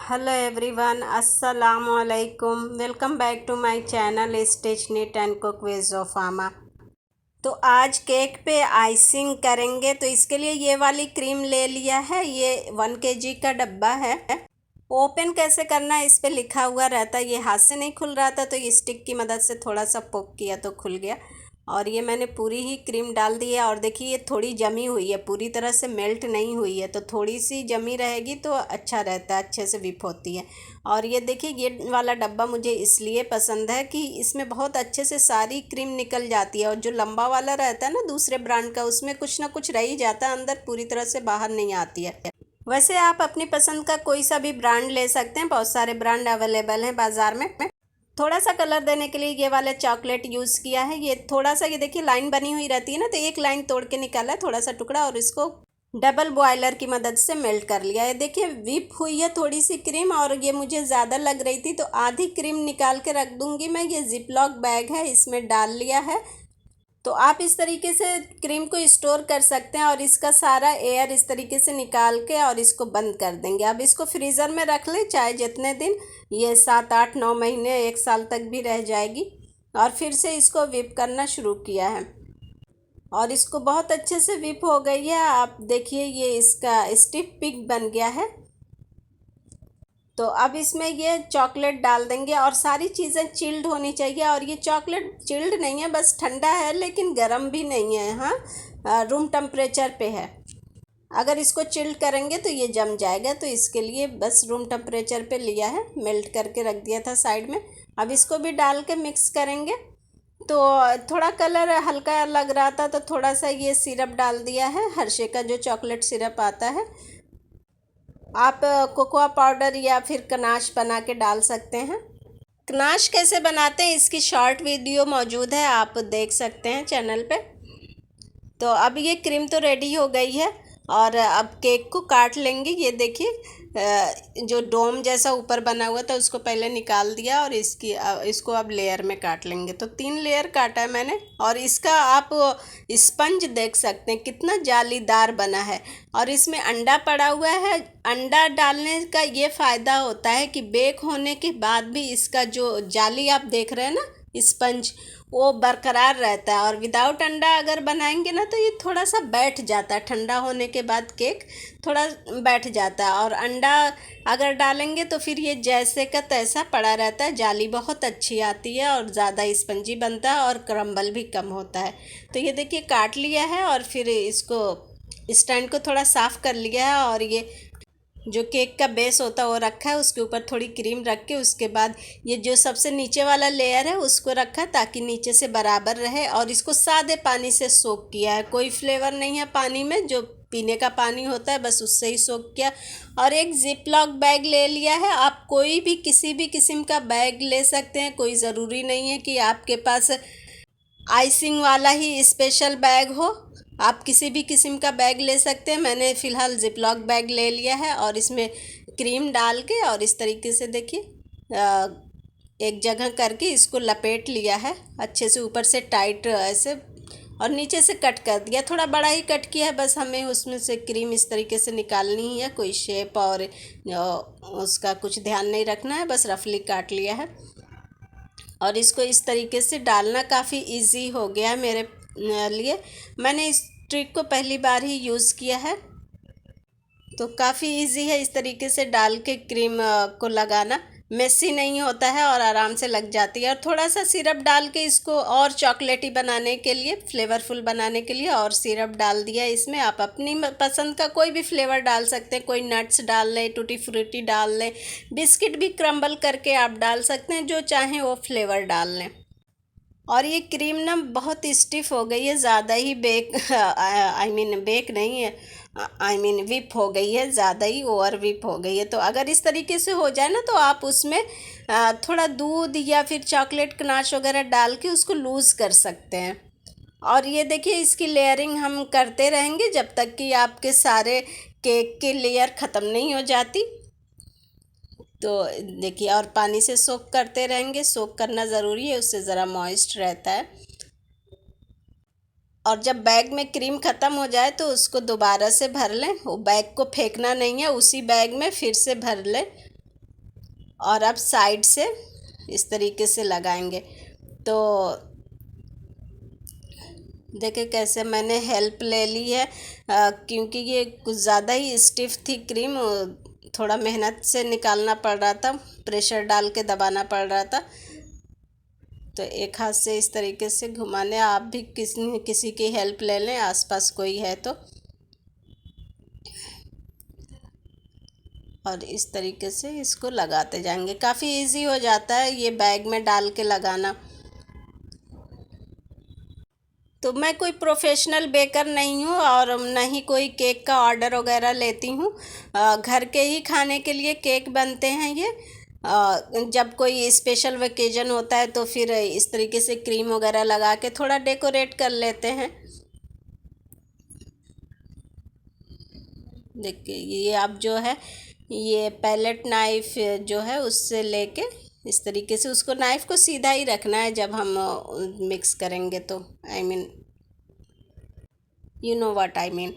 Hello everyone, अस्सलाम वालेकुम। Welcome back to my channel stitch knit and cook with जोफामा। तो आज केक पे आइसिंग करेंगे, तो इसके लिए ये वाली क्रीम ले लिया है। ये 1 kg का डब्बा है। ओपन कैसे करना है इस पे लिखा हुआ रहता है। ये हाथ से नहीं खुल रहा था तो ये स्टिक की मदद से थोड़ा सा पोक किया तो खुल गया। और ये मैंने पूरी ही क्रीम डाल दी है। और देखिए ये थोड़ी जमी हुई है, पूरी तरह से मेल्ट नहीं हुई है, तो थोड़ी सी जमी रहेगी तो अच्छा रहता है, अच्छे से विप होती है। और ये देखिए ये वाला डब्बा मुझे इसलिए पसंद है कि इसमें बहुत अच्छे से सारी क्रीम निकल जाती है। और जो लंबा वाला रहता है ना दूसरे ब्रांड का, उसमें कुछ ना कुछ रह ही जाता है, अंदर पूरी तरह से बाहर नहीं आती है। वैसे आप अपनी पसंद का कोई सा भी ब्रांड ले सकते हैं, बहुत सारे ब्रांड अवेलेबल हैं बाज़ार में। थोड़ा सा कलर देने के लिए ये वाला चॉकलेट यूज़ किया है। ये थोड़ा सा, ये देखिए लाइन बनी हुई रहती है ना, तो एक लाइन तोड़ के निकाला है थोड़ा सा टुकड़ा, और इसको डबल बॉयलर की मदद से मेल्ट कर लिया है। देखिए विप हुई है थोड़ी सी क्रीम, और ये मुझे ज़्यादा लग रही थी तो आधी क्रीम निकाल के रख दूँगी मैं। ये जिपलॉक बैग है, इसमें डाल लिया है। तो आप इस तरीके से क्रीम को स्टोर कर सकते हैं, और इसका सारा एयर इस तरीके से निकाल के और इसको बंद कर देंगे। अब इसको फ्रीज़र में रख लें चाहे जितने दिन, ये 7 8 9 महीने 1 साल तक भी रह जाएगी। और फिर से इसको विप करना शुरू किया है, और इसको बहुत अच्छे से विप हो गई है। आप देखिए ये इसका स्टिफ पिक बन गया है। तो अब इसमें ये चॉकलेट डाल देंगे, और सारी चीज़ें चिल्ड होनी चाहिए। और ये चॉकलेट चिल्ड नहीं है, बस ठंडा है, लेकिन गर्म भी नहीं है। हाँ, रूम टेम्परेचर पे है। अगर इसको चिल्ड करेंगे तो ये जम जाएगा, तो इसके लिए बस रूम टेम्परेचर पे लिया है, मेल्ट करके रख दिया था साइड में। अब इसको भी डाल के मिक्स करेंगे। तो थोड़ा कलर हल्का लग रहा था तो थोड़ा सा ये सिरप डाल दिया है, हर्षे का जो चॉकलेट सिरप आता है। आप कोकोआ पाउडर या फिर कनाश बना के डाल सकते हैं। कनाश कैसे बनाते हैं इसकी शॉर्ट वीडियो मौजूद है, आप देख सकते हैं चैनल पे। तो अब ये क्रीम तो रेडी हो गई है, और अब केक को काट लेंगे। ये देखिए जो डोम जैसा ऊपर बना हुआ था उसको पहले निकाल दिया, और इसको अब लेयर में काट लेंगे। तो 3 लेयर काटा है मैंने। और इसका आप स्पंज देख सकते हैं कितना जालीदार बना है, और इसमें अंडा पड़ा हुआ है। अंडा डालने का ये फ़ायदा होता है कि बेक होने के बाद भी इसका जो जाली आप देख रहे हैं ना, स्पंज, वो बरकरार रहता है। और विदाउट अंडा अगर बनाएंगे ना तो ये थोड़ा सा बैठ जाता है, ठंडा होने के बाद केक थोड़ा बैठ जाता है। और अंडा अगर डालेंगे तो फिर ये जैसे का तैसा पड़ा रहता है। जाली बहुत अच्छी आती है और ज़्यादा स्पंजी बनता है, और क्रम्बल भी कम होता है। तो ये देखिए काट लिया है, और फिर इसको स्टैंड को थोड़ा साफ़ कर लिया है, और ये जो केक का बेस होता है वो रखा है, उसके ऊपर थोड़ी क्रीम रख के उसके बाद ये जो सबसे नीचे वाला लेयर है उसको रखा ताकि नीचे से बराबर रहे। और इसको सादे पानी से सोक किया है, कोई फ्लेवर नहीं है पानी में, जो पीने का पानी होता है बस उससे ही सोक किया। और एक जिप लॉक बैग ले लिया है। आप कोई भी किसी भी किस्म का बैग ले सकते हैं, कोई ज़रूरी नहीं है कि आपके पास आइसिंग वाला ही स्पेशल बैग हो। आप किसी भी किस्म का बैग ले सकते हैं। मैंने फ़िलहाल जिपलॉक बैग ले लिया है, और इसमें क्रीम डाल के और इस तरीके से देखिए एक जगह करके इसको लपेट लिया है अच्छे से, ऊपर से टाइट ऐसे, और नीचे से कट कर दिया। थोड़ा बड़ा ही कट किया है, बस हमें उसमें से क्रीम इस तरीके से निकालनी ही है, कोई शेप और उसका कुछ ध्यान नहीं रखना है, बस रफली काट लिया है। और इसको इस तरीके से डालना काफ़ी इजी हो गया है मेरे लिए। मैंने इस ट्रिक को पहली बार ही यूज़ किया है, तो काफ़ी इजी है इस तरीके से डाल के क्रीम को लगाना। मेसी नहीं होता है और आराम से लग जाती है। और थोड़ा सा सिरप डाल के इसको और चॉकलेटी बनाने के लिए, फ्लेवरफुल बनाने के लिए, और सिरप डाल दिया इसमें। आप अपनी पसंद का कोई भी फ्लेवर डाल सकते हैं, कोई नट्स डाल लें, टूटी फ्रूटी डाल लें, बिस्किट भी क्रम्बल करके आप डाल सकते हैं, जो चाहें वो फ्लेवर डाल लें। और ये क्रीम ना बहुत स्टिफ हो गई है, ज़्यादा ही बेक आई मीन बेक नहीं है, आई मीन विप हो गई है, ज़्यादा ही ओवर विप हो गई है। तो अगर इस तरीके से हो जाए ना तो आप उसमें थोड़ा दूध या फिर चॉकलेट कनाश वगैरह डाल के उसको लूज़ कर सकते हैं। और ये देखिए इसकी लेयरिंग हम करते रहेंगे जब तक कि आपके सारे केक की लेयर ख़त्म नहीं हो जाती। तो देखिए, और पानी से सोक करते रहेंगे, सोक करना ज़रूरी है, उससे ज़रा मॉइस्ट रहता है। और जब बैग में क्रीम ख़त्म हो जाए तो उसको दोबारा से भर लें, वो बैग को फेंकना नहीं है, उसी बैग में फिर से भर लें। और अब साइड से इस तरीके से लगाएंगे। तो देखिए कैसे मैंने हेल्प ले ली है, क्योंकि ये कुछ ज़्यादा ही स्टिफ थी क्रीम, थोड़ा मेहनत से निकालना पड़ रहा था, प्रेशर डाल के दबाना पड़ रहा था। तो एक हाथ से इस तरीके से घुमाने, आप भी किसी की हेल्प ले लें, आसपास कोई है तो। और इस तरीके से इसको लगाते जाएंगे, काफ़ी इजी हो जाता है ये बैग में डाल के लगाना। तो मैं कोई प्रोफेशनल बेकर नहीं हूँ और न ही कोई केक का ऑर्डर वगैरह लेती हूँ। घर के ही खाने के लिए केक बनते हैं ये। जब कोई स्पेशल वेकेजन होता है तो फिर इस तरीके से क्रीम वगैरह लगा के थोड़ा डेकोरेट कर लेते हैं। देखिए ये आप जो है ये पैलेट नाइफ जो है उससे लेके इस तरीके से उसको, नाइफ को सीधा ही रखना है जब हम मिक्स करेंगे तो, I mean you know what I mean.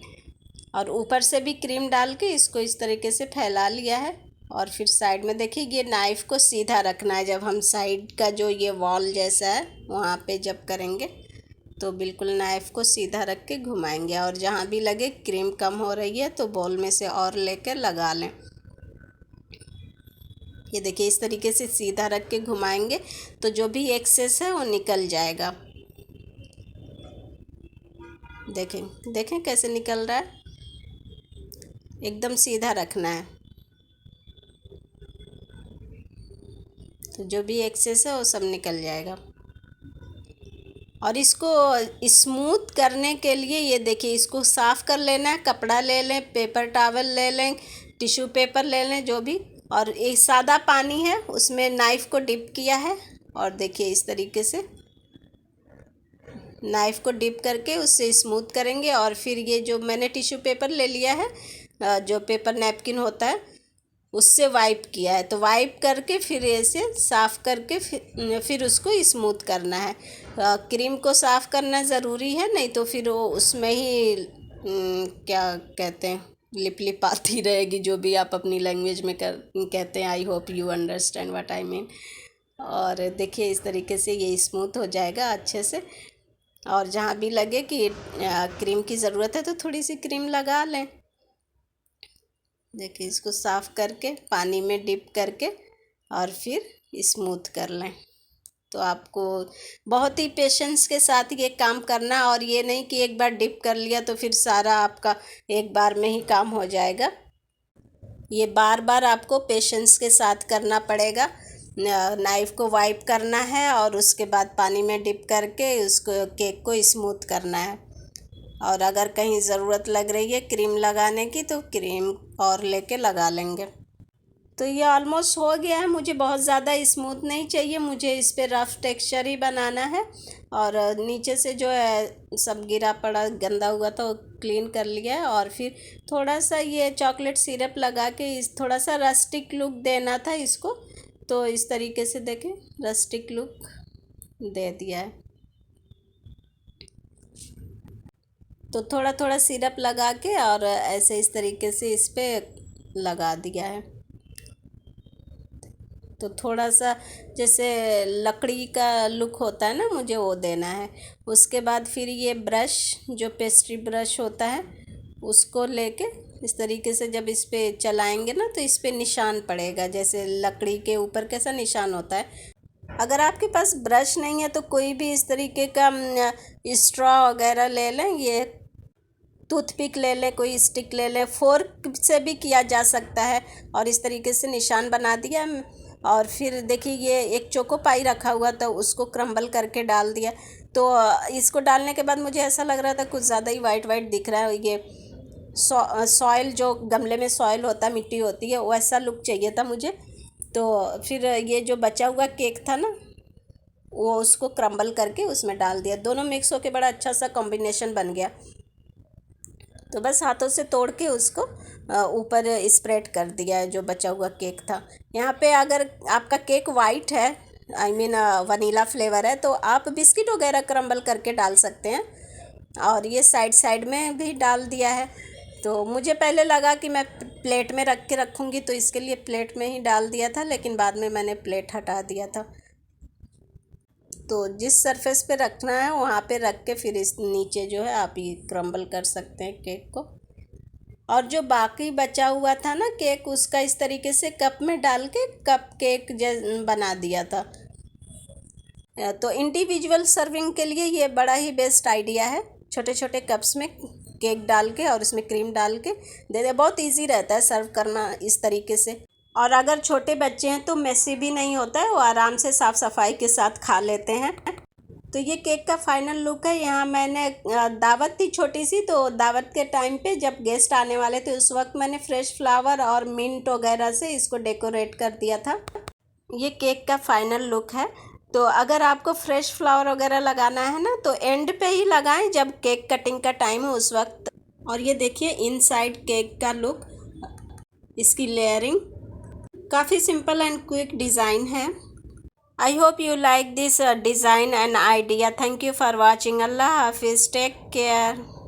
और ऊपर से भी क्रीम डाल के इसको इस तरीके से फैला लिया है। और फिर साइड में देखिए ये नाइफ़ को सीधा रखना है, जब हम साइड का जो ये वॉल जैसा है वहाँ पे जब करेंगे तो बिल्कुल नाइफ़ को सीधा रख के घुमाएंगे। और जहाँ भी लगे क्रीम कम हो रही है तो बॉल में से और लेकर लगा लें। ये देखिए इस तरीके से सीधा रख के घुमाएंगे तो जो भी एक्सेस है वो निकल जाएगा। देखें देखें कैसे निकल रहा है, एकदम सीधा रखना है। तो जो भी एक्सेस है वो सब निकल जाएगा। और इसको स्मूथ करने के लिए ये देखिए इसको साफ़ कर लेना है, कपड़ा ले लें, पेपर टॉवल ले लें, टिश्यू पेपर ले लें जो भी। और एक सादा पानी है उसमें नाइफ़ को डिप किया है और देखिए इस तरीके से नाइफ़ को डिप करके उससे स्मूथ करेंगे। और फिर ये जो मैंने टिश्यू पेपर ले लिया है, जो पेपर नैपकिन होता है उससे वाइप किया है, तो वाइप करके फिर ऐसे साफ़ करके फिर उसको स्मूथ करना है। क्रीम को साफ़ करना ज़रूरी है, नहीं तो फिर वो उसमें ही क्या कहते हैं लिप लिप आती रहेगी, जो भी आप अपनी लैंग्वेज में कहते हैं। I hope you understand what I mean. और देखिए इस तरीके से ये स्मूथ हो जाएगा अच्छे से। और जहाँ भी लगे कि क्रीम की ज़रूरत है तो थोड़ी सी क्रीम लगा लें। देखिए इसको साफ़ करके पानी में डिप करके और फिर स्मूथ कर लें। तो आपको बहुत ही पेशेंस के साथ ये काम करना, और ये नहीं कि एक बार डिप कर लिया तो फिर सारा आपका एक बार में ही काम हो जाएगा। ये बार बार आपको पेशेंस के साथ करना पड़ेगा। नाइफ़ को वाइप करना है और उसके बाद पानी में डिप करके उसको केक को स्मूथ करना है। और अगर कहीं ज़रूरत लग रही है क्रीम लगाने की तो क्रीम और लेके लगा लेंगे। तो ये ऑलमोस्ट हो गया है। मुझे बहुत ज़्यादा स्मूथ नहीं चाहिए, मुझे इस पे रफ़ टेक्सचर ही बनाना है। और नीचे से जो है सब गिरा पड़ा गंदा हुआ था वो क्लीन कर लिया है। और फिर थोड़ा सा ये चॉकलेट सिरप लगा के इस थोड़ा सा रस्टिक लुक देना था इसको, तो इस तरीके से देखें रस्टिक लुक दे दिया है। तो थोड़ा थोड़ा सिरप लगा के और ऐसे इस तरीके से इस पे लगा दिया है। तो थोड़ा सा जैसे लकड़ी का लुक होता है ना, मुझे वो देना है। उसके बाद फिर ये ब्रश जो पेस्ट्री ब्रश होता है उसको लेके इस तरीके से जब इस पे चलाएंगे ना तो इस पे निशान पड़ेगा, जैसे लकड़ी के ऊपर कैसा निशान होता है। अगर आपके पास ब्रश नहीं है तो कोई भी इस तरीके का स्ट्रॉ वगैरह ले लें, ये टूथपिक ले लें, कोई स्टिक ले लें, फोर्क से भी किया जा सकता है। और इस तरीके से निशान बना दिया। और फिर देखिए ये एक चोको पाई रखा हुआ था उसको क्रम्बल करके डाल दिया। तो इसको डालने के बाद मुझे ऐसा लग रहा था कुछ ज़्यादा ही वाइट वाइट दिख रहा है। ये सॉइल जो गमले में सॉइल होता है, मिट्टी होती है, वैसा लुक चाहिए था मुझे। तो फिर ये जो बचा हुआ केक था ना वो उसको क्रम्बल करके उसमें डाल दिया, दोनों मिक्स होके बड़ा अच्छा सा कॉम्बिनेशन बन गया। तो बस हाथों से तोड़ के उसको ऊपर स्प्रेड कर दिया है जो बचा हुआ केक था। यहाँ पे अगर आपका केक वाइट है, आई मीन वनीला फ्लेवर है, तो आप बिस्किट वगैरह क्रम्बल करके डाल सकते हैं। और ये साइड साइड में भी डाल दिया है। तो मुझे पहले लगा कि मैं प्लेट में रख के रखूँगी, तो इसके लिए प्लेट में ही डाल दिया था, लेकिन बाद में मैंने प्लेट हटा दिया था। तो जिस सरफेस पे रखना है वहाँ पे रख के फिर इस नीचे जो है आप ये क्रम्बल कर सकते हैं केक को। और जो बाकी बचा हुआ था ना केक, उसका इस तरीके से कप में डाल के कप केक बना दिया था। तो इंडिविजुअल सर्विंग के लिए ये बड़ा ही बेस्ट आइडिया है। छोटे छोटे कप्स में केक डाल के और उसमें क्रीम डाल के दे दे, बहुत इजी रहता है सर्व करना इस तरीके से। और अगर छोटे बच्चे हैं तो मेसी भी नहीं होता है, वो आराम से साफ़ सफाई के साथ खा लेते हैं। तो ये केक का फाइनल लुक है। यहाँ मैंने दावत थी छोटी सी, तो दावत के टाइम पे जब गेस्ट आने वाले थे उस वक्त मैंने फ्रेश फ्लावर और मिंट वगैरह से इसको डेकोरेट कर दिया था। ये केक का फाइनल लुक है। तो अगर आपको फ्रेश फ्लावर वगैरह लगाना है ना तो एंड पे ही लगाएं जब केक कटिंग का टाइम हो उस वक्त। और ये देखिए इनसाइड केक का लुक, इसकी लेयरिंग काफ़ी सिंपल एंड क्विक डिज़ाइन है। I hope you like this design and idea. Thank you for watching. Allah Hafiz. Take care.